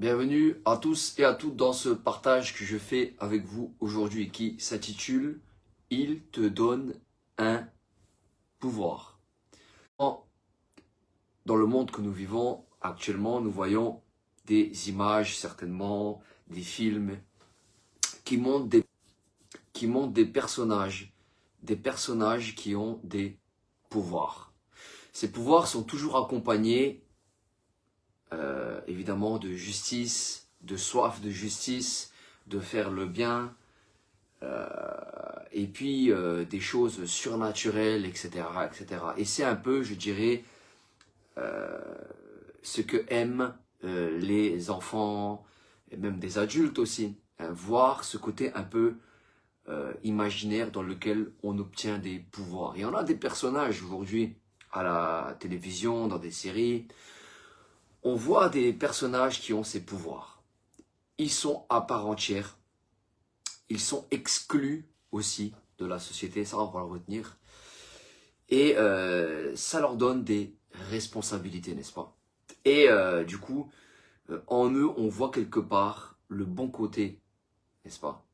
Bienvenue à tous et à toutes dans ce partage que je fais avec vous aujourd'hui qui s'intitule « Il te donne un pouvoir ». Dans le monde que nous vivons actuellement, nous voyons des images certainement, des films qui montrent des personnages qui ont des pouvoirs. Ces pouvoirs sont toujours accompagnés évidemment de justice, de soif de justice, de faire le bien, et puis des choses surnaturelles, etc. etc. Et c'est un peu, je dirais, ce que aiment les enfants, et même des adultes aussi, hein, voir ce côté un peu imaginaire dans lequel on obtient des pouvoirs. Et on a des personnages aujourd'hui à la télévision, dans des séries. On voit des personnages qui ont ces pouvoirs. Ils sont à part entière. Ils sont exclus aussi de la société, ça on va le retenir. Et ça leur donne des responsabilités, n'est-ce pas? Et du coup, en eux, on voit quelque part le bon côté, n'est-ce pas?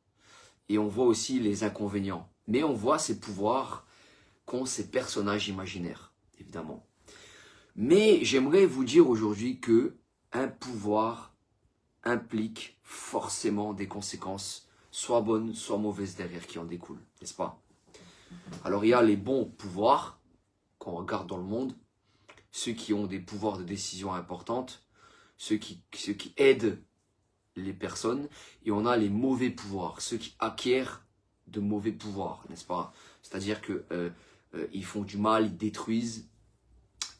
Et on voit aussi les inconvénients. Mais on voit ces pouvoirs qu'ont ces personnages imaginaires, évidemment. Mais j'aimerais vous dire aujourd'hui que un pouvoir implique forcément des conséquences, soit bonnes, soit mauvaises derrière qui en découlent, n'est-ce pas? Alors il y a les bons pouvoirs qu'on regarde dans le monde, ceux qui ont des pouvoirs de décision importantes, ceux qui aident les personnes, et on a les mauvais pouvoirs, ceux qui acquièrent de mauvais pouvoirs, n'est-ce pas? C'est-à-dire que ils font du mal, ils détruisent.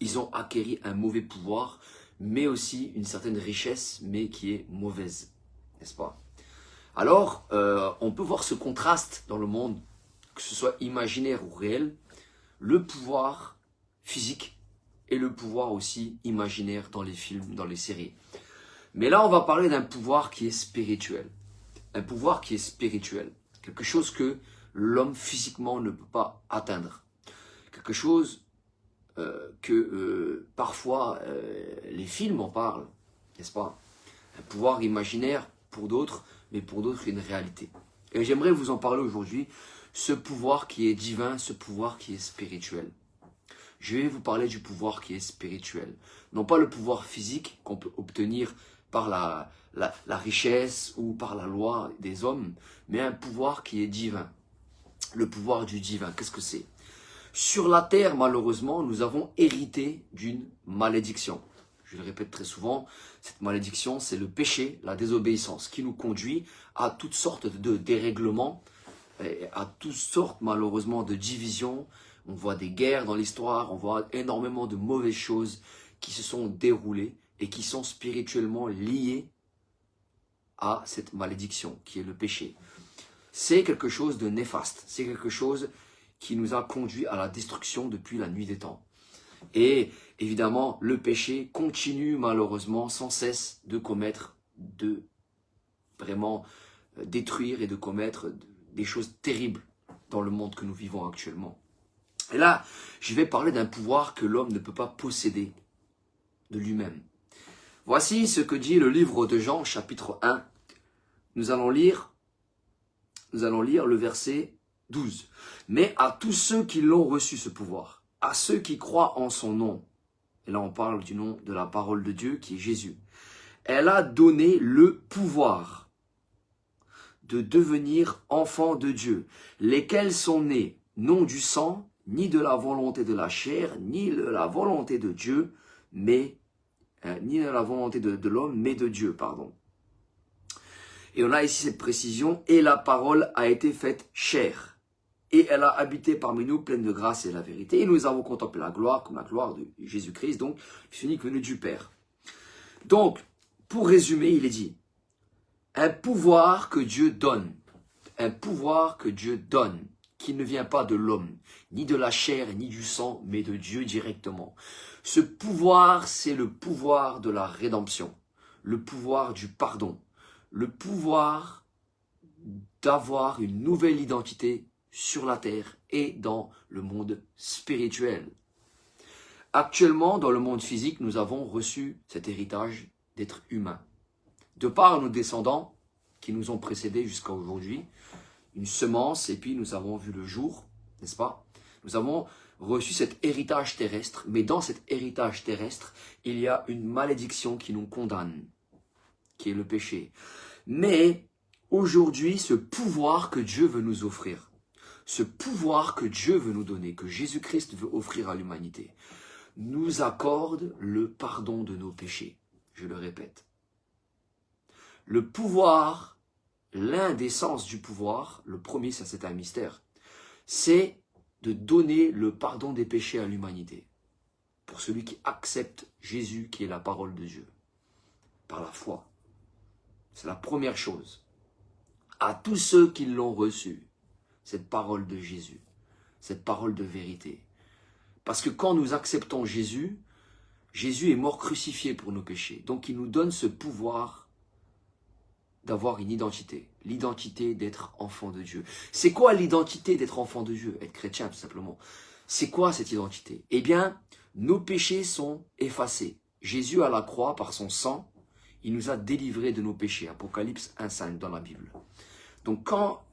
Ils ont acquis un mauvais pouvoir, mais aussi une certaine richesse, mais qui est mauvaise, n'est-ce pas? Alors, on peut voir ce contraste dans le monde, que ce soit imaginaire ou réel, le pouvoir physique et le pouvoir aussi imaginaire dans les films, dans les séries. Mais là, on va parler d'un pouvoir qui est spirituel. Un pouvoir qui est spirituel. Quelque chose que l'homme physiquement ne peut pas atteindre. Quelque chose que parfois les films en parlent, n'est-ce pas? Un pouvoir imaginaire pour d'autres, mais pour d'autres une réalité. Et j'aimerais vous en parler aujourd'hui, ce pouvoir qui est divin, ce pouvoir qui est spirituel. Je vais vous parler du pouvoir qui est spirituel. Non pas le pouvoir physique qu'on peut obtenir par la richesse ou par la loi des hommes, mais un pouvoir qui est divin. Le pouvoir du divin, qu'est-ce que c'est? Sur la terre, malheureusement, nous avons hérité d'une malédiction. Je le répète très souvent, cette malédiction, c'est le péché, la désobéissance, qui nous conduit à toutes sortes de dérèglements, à toutes sortes, malheureusement, de divisions. On voit des guerres dans l'histoire, on voit énormément de mauvaises choses qui se sont déroulées et qui sont spirituellement liées à cette malédiction, qui est le péché. C'est quelque chose de néfaste, c'est quelque chose qui nous a conduit à la destruction depuis la nuit des temps. Et évidemment, le péché continue malheureusement sans cesse de commettre, de vraiment détruire et de commettre des choses terribles dans le monde que nous vivons actuellement. Et là, je vais parler d'un pouvoir que l'homme ne peut pas posséder de lui-même. Voici ce que dit le livre de Jean, chapitre 1. Nous allons lire le verset 12. Mais à tous ceux qui l'ont reçu ce pouvoir, à ceux qui croient en son nom, et là on parle du nom de la parole de Dieu qui est Jésus, elle a donné le pouvoir de devenir enfants de Dieu, lesquels sont nés non du sang, ni de la volonté de la chair, ni de la volonté de Dieu, mais ni de la volonté de l'homme, mais de Dieu, pardon. Et on a ici cette précision, et la parole a été faite chair. Et elle a habité parmi nous, pleine de grâce et de la vérité. Et nous avons contemplé la gloire, comme la gloire de Jésus-Christ, donc unique venu du Père. Donc, pour résumer, il est dit, un pouvoir que Dieu donne, qui ne vient pas de l'homme, ni de la chair, ni du sang, mais de Dieu directement. Ce pouvoir, c'est le pouvoir de la rédemption, le pouvoir du pardon, le pouvoir d'avoir une nouvelle identité sur la terre et dans le monde spirituel. Actuellement, dans le monde physique, nous avons reçu cet héritage d'être humain. de par nos descendants qui nous ont précédés jusqu'à aujourd'hui, une semence, et puis nous avons vu le jour, n'est-ce pas? Nous avons reçu cet héritage terrestre, mais dans cet héritage terrestre, il y a une malédiction qui nous condamne, qui est le péché. Mais aujourd'hui, ce pouvoir que Dieu veut nous offrir, ce pouvoir que Dieu veut nous donner, que Jésus-Christ veut offrir à l'humanité, nous accorde le pardon de nos péchés. Je le répète. Le pouvoir, l'un des sens du pouvoir, le premier, ça c'est un mystère, c'est de donner le pardon des péchés à l'humanité. Pour celui qui accepte Jésus, qui est la parole de Dieu, par la foi. C'est la première chose. À tous ceux qui l'ont reçu, cette parole de Jésus, cette parole de vérité. Parce que quand nous acceptons Jésus, Jésus est mort crucifié pour nos péchés. Donc il nous donne ce pouvoir d'avoir une identité. L'identité d'être enfant de Dieu. C'est quoi l'identité d'être enfant de Dieu? Être chrétien tout simplement. C'est quoi cette identité? Eh bien, nos péchés sont effacés. Jésus à la croix, par son sang, il nous a délivrés de nos péchés. Apocalypse 1,5 dans la Bible. Donc quand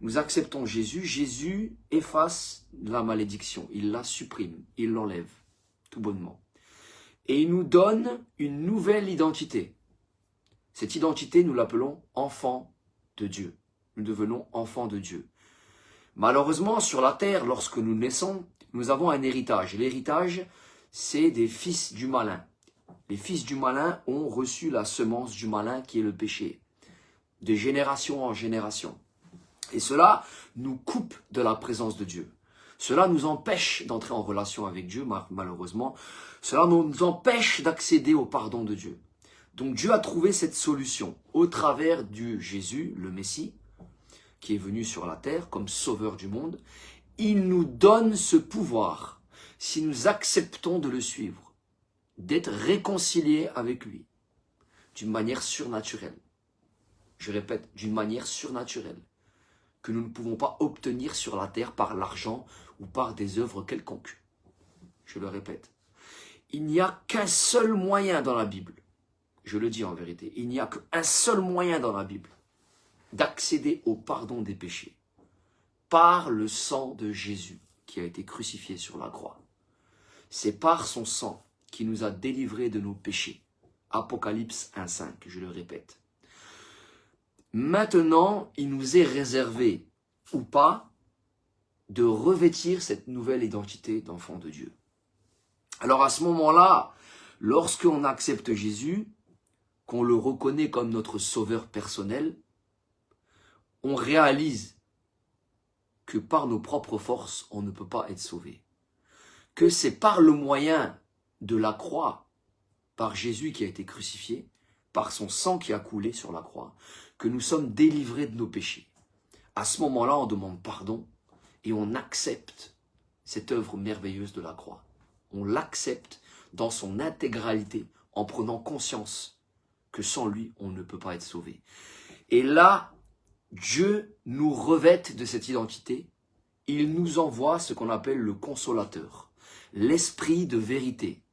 nous acceptons Jésus, Jésus efface la malédiction. Il la supprime, il l'enlève, tout bonnement. Et il nous donne une nouvelle identité. Cette identité, nous l'appelons enfant de Dieu. Nous devenons enfants de Dieu. Malheureusement, sur la terre, lorsque nous naissons, nous avons un héritage. L'héritage, c'est des fils du malin. Les fils du malin ont reçu la semence du malin qui est le péché, de génération en génération. Et cela nous coupe de la présence de Dieu. Cela nous empêche d'entrer en relation avec Dieu, malheureusement. Cela nous empêche d'accéder au pardon de Dieu. Donc Dieu a trouvé cette solution au travers du Jésus, le Messie, qui est venu sur la terre comme sauveur du monde. Il nous donne ce pouvoir, si nous acceptons de le suivre, d'être réconciliés avec lui, d'une manière surnaturelle. Je répète, d'une manière surnaturelle, que nous ne pouvons pas obtenir sur la terre par l'argent ou par des œuvres quelconques. Je le répète. Il n'y a qu'un seul moyen dans la Bible. Je le dis en vérité, il n'y a qu'un seul moyen dans la Bible d'accéder au pardon des péchés, par le sang de Jésus qui a été crucifié sur la croix. C'est par son sang qui nous a délivrés de nos péchés. Apocalypse 1,5, je le répète. Maintenant, il nous est réservé, ou pas, de revêtir cette nouvelle identité d'enfant de Dieu. Alors à ce moment-là, lorsqu'on accepte Jésus, qu'on le reconnaît comme notre sauveur personnel, on réalise que par nos propres forces, on ne peut pas être sauvé. Que c'est par le moyen de la croix, par Jésus qui a été crucifié, par son sang qui a coulé sur la croix, que nous sommes délivrés de nos péchés. À ce moment-là, on demande pardon et on accepte cette œuvre merveilleuse de la croix. On l'accepte dans son intégralité en prenant conscience que sans lui, on ne peut pas être sauvé. Et là, Dieu nous revêt de cette identité. Il nous envoie ce qu'on appelle le consolateur, l'esprit de vérité,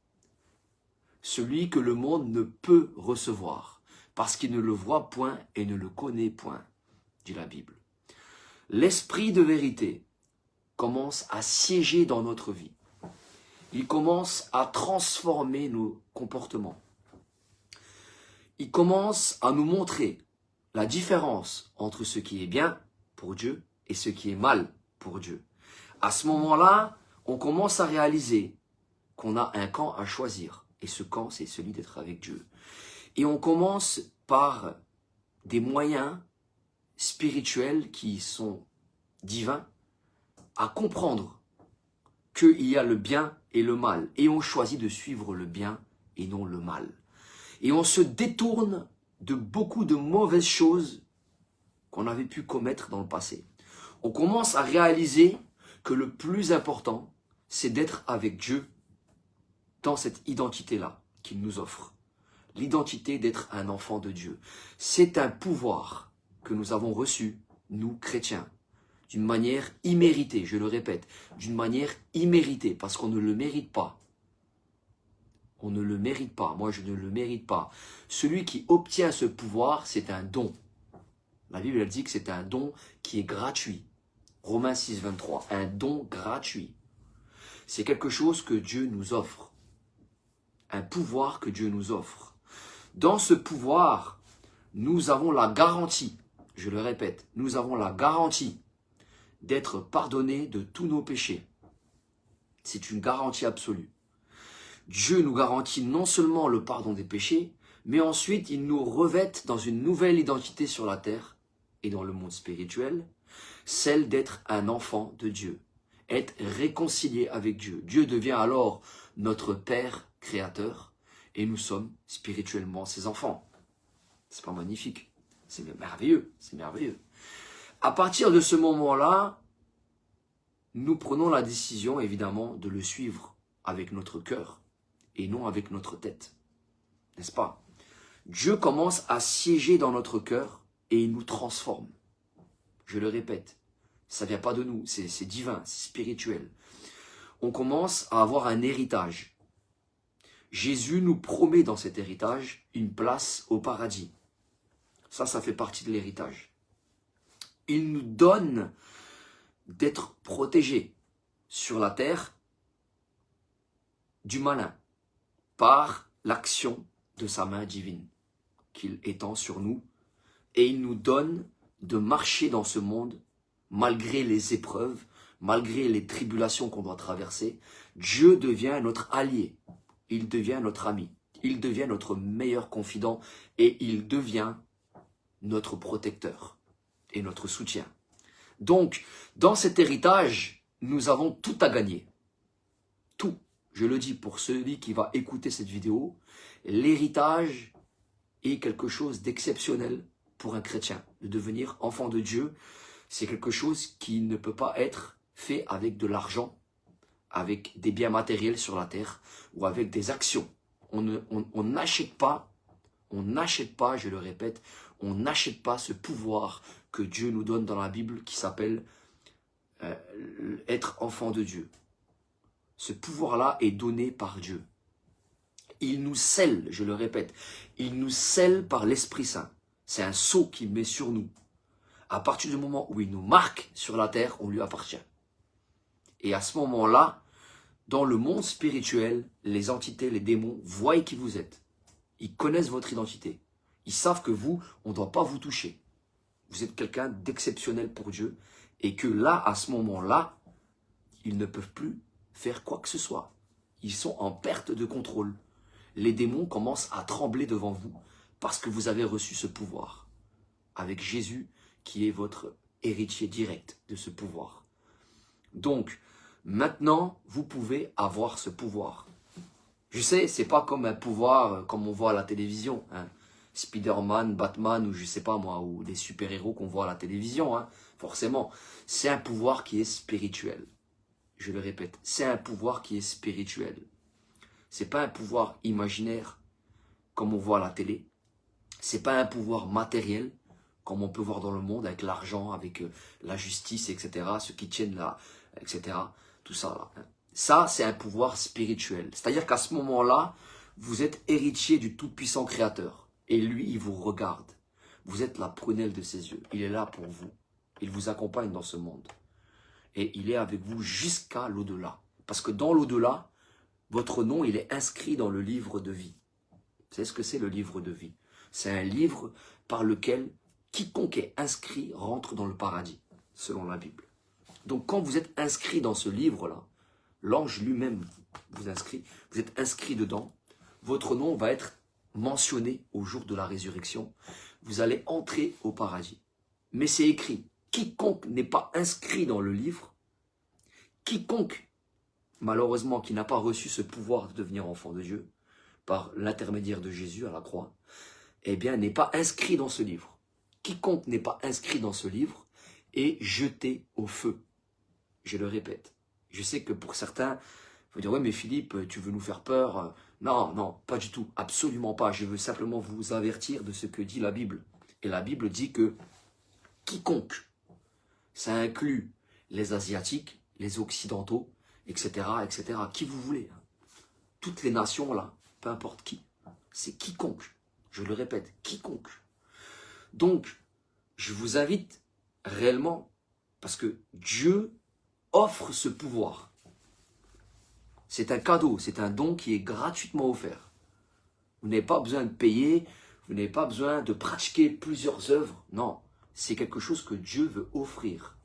celui que le monde ne peut recevoir, parce qu'il ne le voit point et ne le connaît point, dit la Bible. L'esprit de vérité commence à siéger dans notre vie. Il commence à transformer nos comportements. Il commence à nous montrer la différence entre ce qui est bien pour Dieu et ce qui est mal pour Dieu. À ce moment-là, on commence à réaliser qu'on a un camp à choisir. Et ce camp, c'est celui d'être avec Dieu. Et on commence par des moyens spirituels qui sont divins à comprendre qu'il y a le bien et le mal. Et on choisit de suivre le bien et non le mal. Et on se détourne de beaucoup de mauvaises choses qu'on avait pu commettre dans le passé. On commence à réaliser que le plus important, c'est d'être avec Dieu dans cette identité-là qu'il nous offre. L'identité d'être un enfant de Dieu. C'est un pouvoir que nous avons reçu, nous chrétiens, d'une manière imméritée, je le répète, d'une manière imméritée, parce qu'on ne le mérite pas. On ne le mérite pas. Moi, je ne le mérite pas. Celui qui obtient ce pouvoir, c'est un don. La Bible elle dit que c'est un don qui est gratuit. Romains 6, 23. Un don gratuit. C'est quelque chose que Dieu nous offre. Un pouvoir que Dieu nous offre. Dans ce pouvoir, nous avons la garantie, je le répète, nous avons la garantie d'être pardonnés de tous nos péchés. C'est une garantie absolue. Dieu nous garantit non seulement le pardon des péchés, mais ensuite il nous revête dans une nouvelle identité sur la terre et dans le monde spirituel, celle d'être un enfant de Dieu, être réconcilié avec Dieu. Dieu devient alors notre Père créateur et nous sommes spirituellement ses enfants. C'est pas magnifique? C'est merveilleux, c'est merveilleux. À partir de ce moment-là, nous prenons la décision évidemment de le suivre avec notre cœur et non avec notre tête. N'est-ce pas? Dieu commence à siéger dans notre cœur et il nous transforme. Je le répète, ça ne vient pas de nous, c'est divin, c'est spirituel. On commence à avoir un héritage. Jésus nous promet dans cet héritage une place au paradis. Ça fait partie de l'héritage. Il nous donne d'être protégés sur la terre du malin par l'action de sa main divine qu'il étend sur nous. Et il nous donne de marcher dans ce monde malgré les épreuves, malgré les tribulations qu'on doit traverser. Dieu devient notre allié, il devient notre ami, il devient notre meilleur confident et il devient notre protecteur et notre soutien. Donc, dans cet héritage, nous avons tout à gagner. Tout. Je le dis pour celui qui va écouter cette vidéo, l'héritage est quelque chose d'exceptionnel pour un chrétien. De devenir enfant de Dieu, c'est quelque chose qui ne peut pas être fait avec de l'argent, avec des biens matériels sur la terre ou avec des actions. On n'achète pas, je le répète, on n'achète pas ce pouvoir que Dieu nous donne dans la Bible qui s'appelle être enfant de Dieu. Ce pouvoir-là est donné par Dieu. Il nous scelle, je le répète, il nous scelle par l'Esprit Saint. C'est un sceau qu'il met sur nous. À partir du moment où il nous marque sur la terre, on lui appartient. Et à ce moment-là, dans le monde spirituel, les entités, les démons voient qui vous êtes. Ils connaissent votre identité. Ils savent que vous, on ne doit pas vous toucher. Vous êtes quelqu'un d'exceptionnel pour Dieu. Et que là, à ce moment-là, ils ne peuvent plus faire quoi que ce soit. Ils sont en perte de contrôle. Les démons commencent à trembler devant vous parce que vous avez reçu ce pouvoir. Avec Jésus, qui est votre héritier direct de ce pouvoir. Donc, maintenant, vous pouvez avoir ce pouvoir. Je sais, c'est pas comme un pouvoir comme on voit à la télévision. Hein. Spider-Man, Batman, ou je sais pas moi, ou des super-héros qu'on voit à la télévision. Hein. Forcément, c'est un pouvoir qui est spirituel. Je le répète, c'est un pouvoir qui est spirituel. C'est pas un pouvoir imaginaire comme on voit à la télé. C'est pas un pouvoir matériel comme on peut voir dans le monde avec l'argent, avec la justice, etc. Ceux qui tiennent là, etc. Tout ça là. Hein. Ça, c'est un pouvoir spirituel. C'est-à-dire qu'à ce moment-là, vous êtes héritier du Tout-Puissant Créateur. Et lui, il vous regarde. Vous êtes la prunelle de ses yeux. Il est là pour vous. Il vous accompagne dans ce monde. Et il est avec vous jusqu'à l'au-delà. Parce que dans l'au-delà, votre nom, il est inscrit dans le livre de vie. Vous savez ce que c'est le livre de vie? C'est un livre par lequel quiconque est inscrit rentre dans le paradis, selon la Bible. Donc quand vous êtes inscrit dans ce livre-là, l'ange lui-même vous inscrit, vous êtes inscrit dedans, votre nom va être mentionné au jour de la résurrection, vous allez entrer au paradis. Mais c'est écrit, quiconque n'est pas inscrit dans le livre, quiconque, malheureusement, qui n'a pas reçu ce pouvoir de devenir enfant de Dieu, par l'intermédiaire de Jésus à la croix, eh bien, n'est pas inscrit dans ce livre. Quiconque n'est pas inscrit dans ce livre est jeté au feu. Je le répète. Je sais que pour certains, vous dire, ouais, mais Philippe, tu veux nous faire peur? Non, non, pas du tout, absolument pas. Je veux simplement vous avertir de ce que dit la Bible. Et la Bible dit que quiconque, ça inclut les Asiatiques, les Occidentaux, etc., etc., qui vous voulez. Toutes les nations, là, peu importe qui. C'est quiconque. Je le répète, quiconque. Donc, je vous invite réellement, parce que Dieu offre ce pouvoir. C'est un cadeau, c'est un don qui est gratuitement offert. Vous n'avez pas besoin de payer, vous n'avez pas besoin de pratiquer plusieurs œuvres. Non, c'est quelque chose que Dieu veut offrir.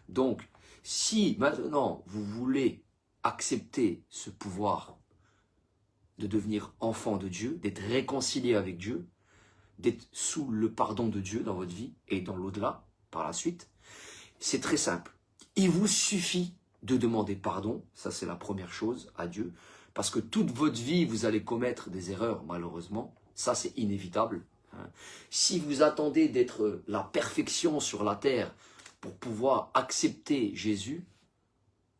Donc, si maintenant vous voulez accepter ce pouvoir de devenir enfant de Dieu, d'être réconcilié avec Dieu, d'être sous le pardon de Dieu dans votre vie et dans l'au-delà par la suite, c'est très simple. Il vous suffit de demander pardon, ça c'est la première chose à Dieu, parce que toute votre vie vous allez commettre des erreurs malheureusement, ça c'est inévitable. Si vous attendez d'être la perfection sur la terre pour pouvoir accepter Jésus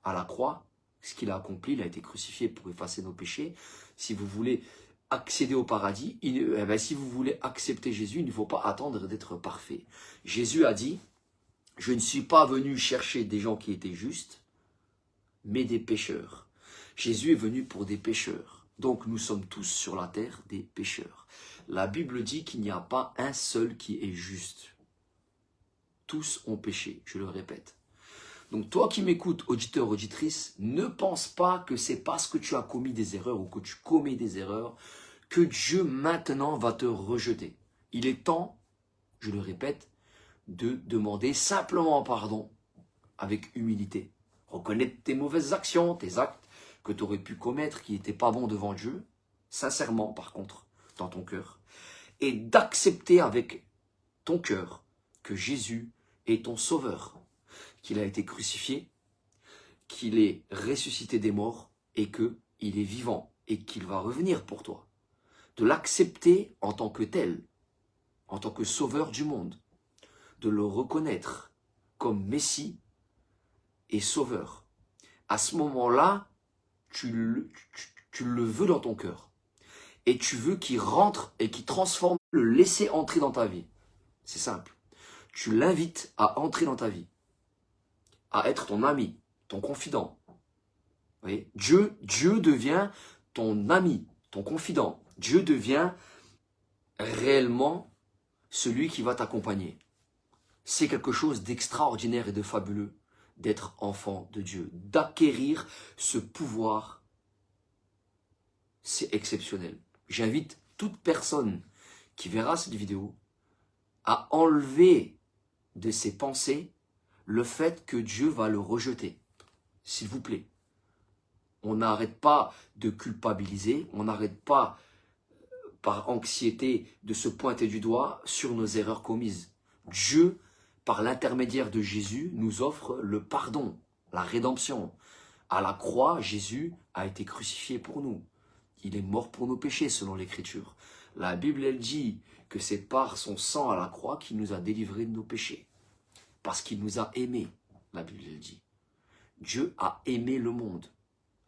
à la croix, ce qu'il a accompli, il a été crucifié pour effacer nos péchés. Si vous voulez accéder au paradis, si vous voulez accepter Jésus, il ne faut pas attendre d'être parfait. Jésus a dit, je ne suis pas venu chercher des gens qui étaient justes, mais des pécheurs. Jésus est venu pour des pécheurs. Donc nous sommes tous sur la terre des pécheurs. La Bible dit qu'il n'y a pas un seul qui est juste. Tous ont péché, je le répète. Donc toi qui m'écoutes, auditeur, auditrice, ne pense pas que c'est parce que tu as commis des erreurs ou que tu commets des erreurs que Dieu maintenant va te rejeter. Il est temps, je le répète, de demander simplement pardon avec humilité. Reconnaître tes mauvaises actions, tes actes que tu aurais pu commettre qui n'étaient pas bons devant Dieu, sincèrement par contre, dans ton cœur, et d'accepter avec ton cœur que Jésus est ton sauveur, qu'il a été crucifié, qu'il est ressuscité des morts et qu'il est vivant et qu'il va revenir pour toi. De l'accepter en tant que tel, en tant que sauveur du monde, de le reconnaître comme Messie et sauveur. À ce moment-là, tu le veux dans ton cœur. Et tu veux qu'il rentre et qu'il transforme, le laisser entrer dans ta vie. C'est simple. Tu l'invites à entrer dans ta vie. À être ton ami, ton confident. Vous voyez, Dieu devient ton ami, ton confident. Dieu devient réellement celui qui va t'accompagner. C'est quelque chose d'extraordinaire et de fabuleux d'être enfant de Dieu, d'acquérir ce pouvoir. C'est exceptionnel. J'invite toute personne qui verra cette vidéo à enlever de ses pensées le fait que Dieu va le rejeter. S'il vous plaît. On n'arrête pas de culpabiliser, on n'arrête pas par anxiété de se pointer du doigt sur nos erreurs commises. Dieu, par l'intermédiaire de Jésus, nous offre le pardon, la rédemption. À la croix, Jésus a été crucifié pour nous. Il est mort pour nos péchés, selon l'Écriture. La Bible, elle dit que c'est par son sang à la croix qu'il nous a délivrés de nos péchés. Parce qu'il nous a aimés, la Bible, elle dit. Dieu a aimé le monde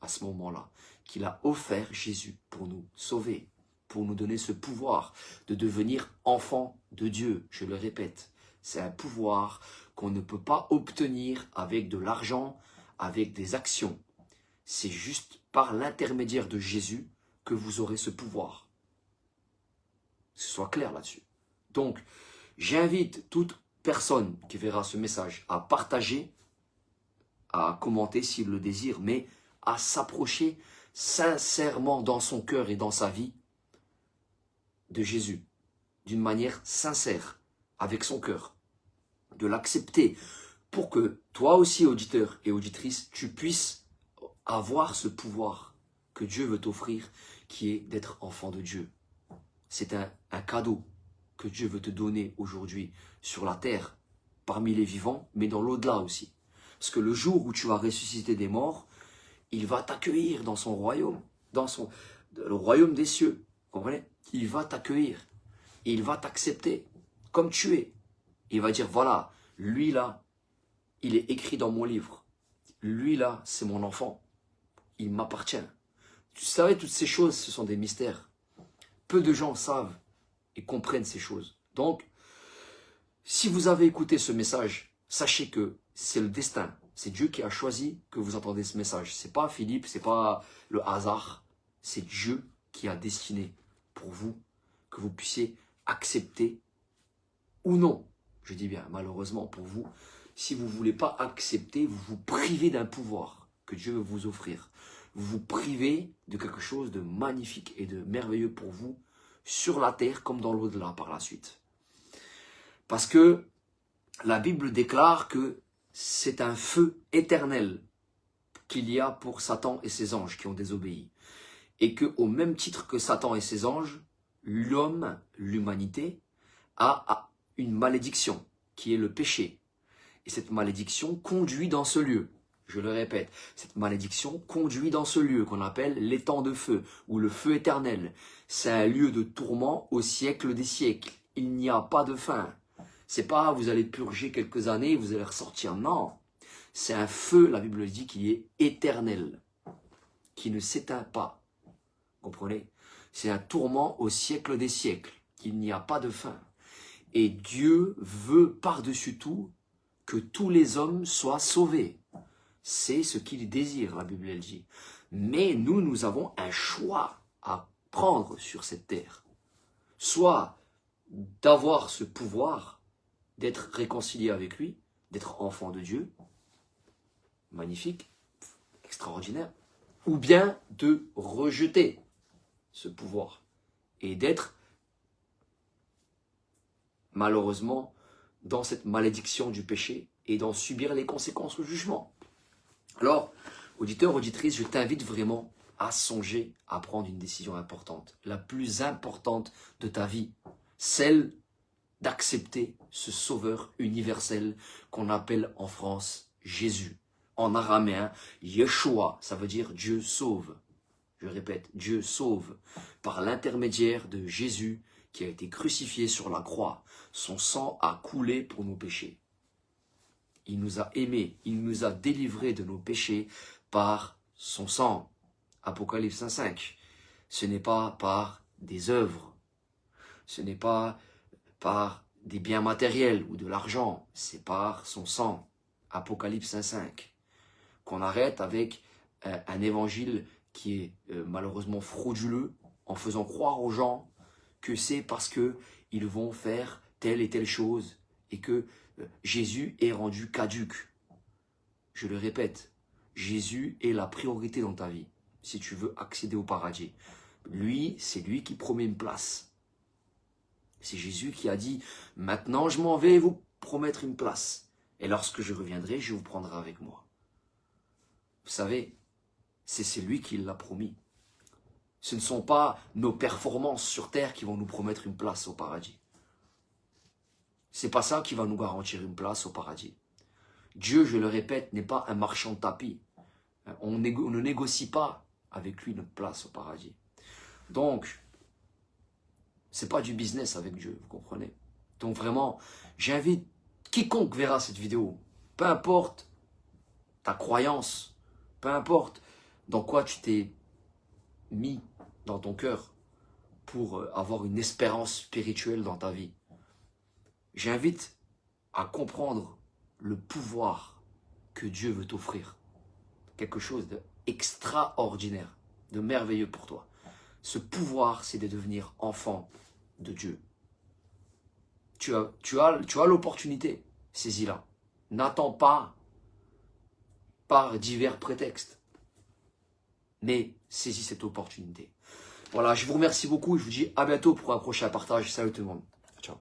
à ce moment-là, qu'il a offert Jésus pour nous sauver, pour nous donner ce pouvoir de devenir enfants de Dieu. Je le répète, c'est un pouvoir qu'on ne peut pas obtenir avec de l'argent, avec des actions. C'est juste par l'intermédiaire de Jésus que vous aurez ce pouvoir. Que ce soit clair là-dessus. Donc, j'invite toute personne qui verra ce message à partager, à commenter s'il le désire, mais à s'approcher sincèrement dans son cœur et dans sa vie de Jésus, d'une manière sincère, avec son cœur, de l'accepter pour que toi aussi, auditeur et auditrice, tu puisses avoir ce pouvoir que Dieu veut t'offrir, qui est d'être enfant de Dieu. C'est un cadeau que Dieu veut te donner aujourd'hui sur la terre, parmi les vivants, mais dans l'au-delà aussi. Parce que le jour où tu vas ressusciter des morts, il va t'accueillir dans son royaume, le royaume des cieux. Vous comprenez? Il va t'accueillir. Il va t'accepter comme tu es. Il va dire, voilà, lui là, il est écrit dans mon livre. Lui là, c'est mon enfant. Il m'appartient. Tu savais, toutes ces choses, ce sont des mystères. Peu de gens savent et comprennent ces choses. Donc, si vous avez écouté ce message, sachez que c'est le destin. C'est Dieu qui a choisi que vous entendez ce message. Ce n'est pas Philippe, ce n'est pas le hasard. C'est Dieu qui a destiné pour vous que vous puissiez accepter ou non. Je dis bien, malheureusement pour vous, si vous ne voulez pas accepter, vous vous privez d'un pouvoir que Dieu veut vous offrir. Vous vous privez de quelque chose de magnifique et de merveilleux pour vous sur la terre comme dans l'au-delà par la suite. Parce que la Bible déclare que c'est un feu éternel qu'il y a pour Satan et ses anges qui ont désobéi. Et qu'au même titre que Satan et ses anges, l'homme, l'humanité, a une malédiction qui est le péché. Et cette malédiction conduit dans ce lieu. Je le répète, cette malédiction conduit dans ce lieu qu'on appelle l'étang de feu ou le feu éternel. C'est un lieu de tourment au siècle des siècles. Il n'y a pas de fin. C'est pas vous allez purger quelques années, vous allez ressortir. Non, c'est un feu, la Bible dit, qui est éternel, qui ne s'éteint pas. Vous comprenez? C'est un tourment au siècle des siècles. Il n'y a pas de fin. Et Dieu veut par-dessus tout que tous les hommes soient sauvés. C'est ce qu'il désire, la Bible elle dit. Mais nous avons un choix à prendre sur cette terre. Soit d'avoir ce pouvoir, d'être réconcilié avec lui, d'être enfant de Dieu, magnifique, extraordinaire, ou bien de rejeter ce pouvoir et d'être malheureusement dans cette malédiction du péché et d'en subir les conséquences au jugement. Alors, auditeur, auditrice, je t'invite vraiment à songer à prendre une décision importante, la plus importante de ta vie, celle d'accepter ce sauveur universel qu'on appelle en France Jésus. En araméen, Yeshua, ça veut dire Dieu sauve. Je répète, Dieu sauve par l'intermédiaire de Jésus qui a été crucifié sur la croix. Son sang a coulé pour nos péchés. Il nous a aimés, il nous a délivrés de nos péchés par son sang. Apocalypse 5. Ce n'est pas par des œuvres, ce n'est pas par des biens matériels ou de l'argent, c'est par son sang. Apocalypse 5. Qu'on arrête avec un évangile qui est malheureusement frauduleux en faisant croire aux gens que c'est parce qu'ils vont faire telle et telle chose et que Jésus est rendu caduc. Je le répète, Jésus est la priorité dans ta vie si tu veux accéder au paradis. Lui, c'est lui qui promet une place. C'est Jésus qui a dit « Maintenant je m'en vais vous promettre une place. Et lorsque je reviendrai, je vous prendrai avec moi. » Vous savez, c'est lui qui l'a promis. Ce ne sont pas nos performances sur terre qui vont nous promettre une place au paradis. C'est pas ça qui va nous garantir une place au paradis. Dieu, je le répète, n'est pas un marchand de tapis. On ne négocie pas avec lui notre place au paradis. Donc, c'est pas du business avec Dieu, vous comprenez? Donc vraiment, j'invite quiconque verra cette vidéo, peu importe ta croyance, peu importe dans quoi tu t'es mis dans ton cœur pour avoir une espérance spirituelle dans ta vie. J'invite à comprendre le pouvoir que Dieu veut t'offrir. Quelque chose d'extraordinaire, de merveilleux pour toi. Ce pouvoir, c'est de devenir enfant de Dieu. Tu as l'opportunité, saisis-la. N'attends pas par divers prétextes, mais saisis cette opportunité. Voilà, je vous remercie beaucoup et je vous dis à bientôt pour un prochain partage. Salut tout le monde. Ciao.